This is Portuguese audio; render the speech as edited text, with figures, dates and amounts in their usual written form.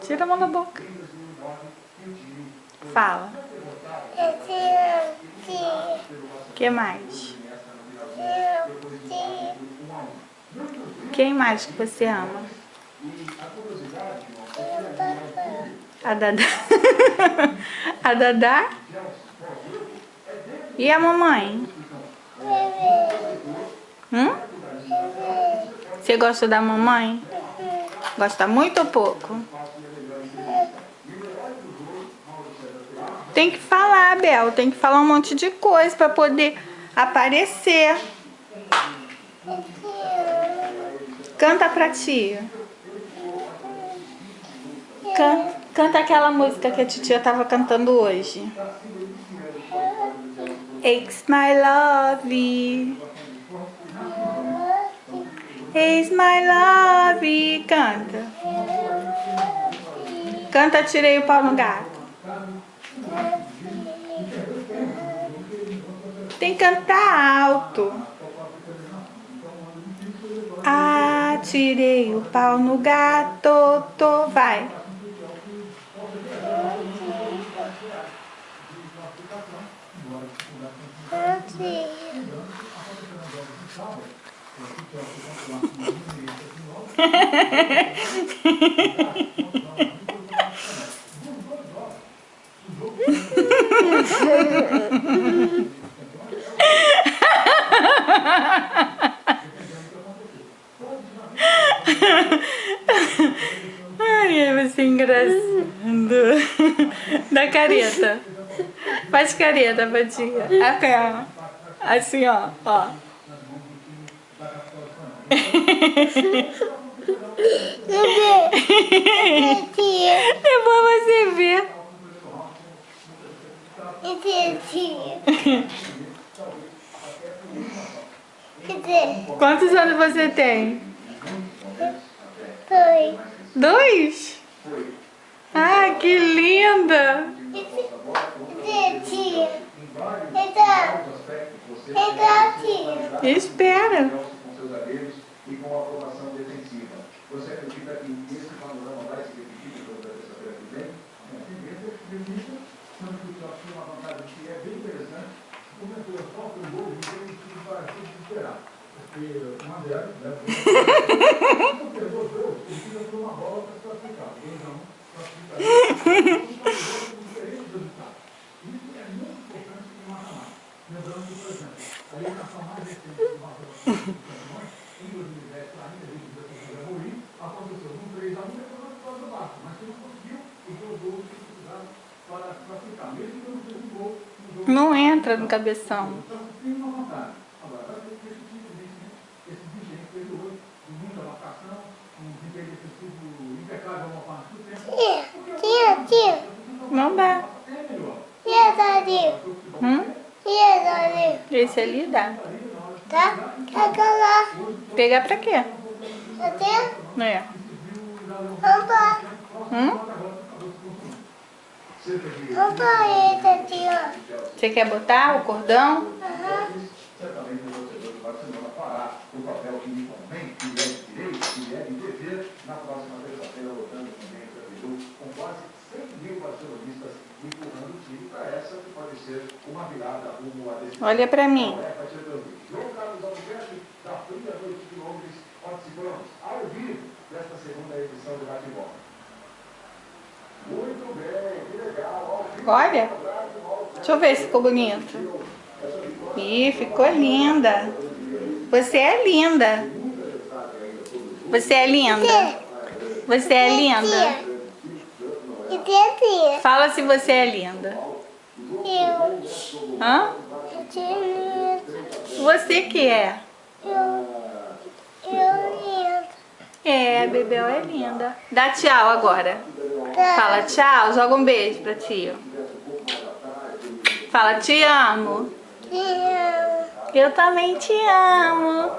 Tira a mão da boca. Fala. Eu te amo, tia. O que mais? Eu tia. Quem mais que você ama? A Dadá. A Dadá? E a mamãe? Você gosta da mamãe? Gosta muito ou pouco? Tem que falar, Bel. Tem que falar um monte de coisa para poder aparecer. Canta pra tia. Canta aquela música que a titia tava cantando hoje. It's my love. It's my love. Canta. Canta, tirei o pau no gato. Tem que cantar alto. Tirei o pau no gato. Vai. Ai, você é engraçado. Dá careta. Faz careta pra tia. Aqui, ó. Assim, ó. É bom você ver. Quantos anos você tem? 2? Ah, que linda! Espera. Você acredita que esse panorama vai se repetir pela terça-feira que vem? Sendo que eu achei uma vantagem que é bem interessante. Comentou só que o gol vai esperar. Porque o André, não pegou os gols, ele precisa ter uma bola para se classificar. 2-1, classificar. Diferente do resultado. Isso é muito importante para o mata-mata. Lembrando que, por exemplo, a eliminação mais recente do mata-mata em 2010, ainda desde o Ruim, aconteceu um 3-1 e depois ficou do Vasco, mas ele não conseguiu os dois gols que precisaram para classificar, mesmo que não seja um gol no jogo. Não entra no cabeção. Então tem uma vantagem. Agora, vai ter que simplesmente esse vigente fez hoje, com muita marcação, um desempenho defensivo impecável uma parte do tempo. Tia. Não dá. É melhor. Esse ali dá. Tá? Pega lá. Pegar pra quê? Cadê? É. Opa. Opa, tia. Você quer botar o cordão? Olha pra mim. Olha. Deixa eu ver se ficou bonito. Ih, ficou linda. Você é linda. Você é linda. Você é linda. Fala se você é linda. Hã? Você que é. É, a Bebel é linda. Dá tchau agora. Fala tchau, joga um beijo pra tia. Fala te amo. Eu também te amo.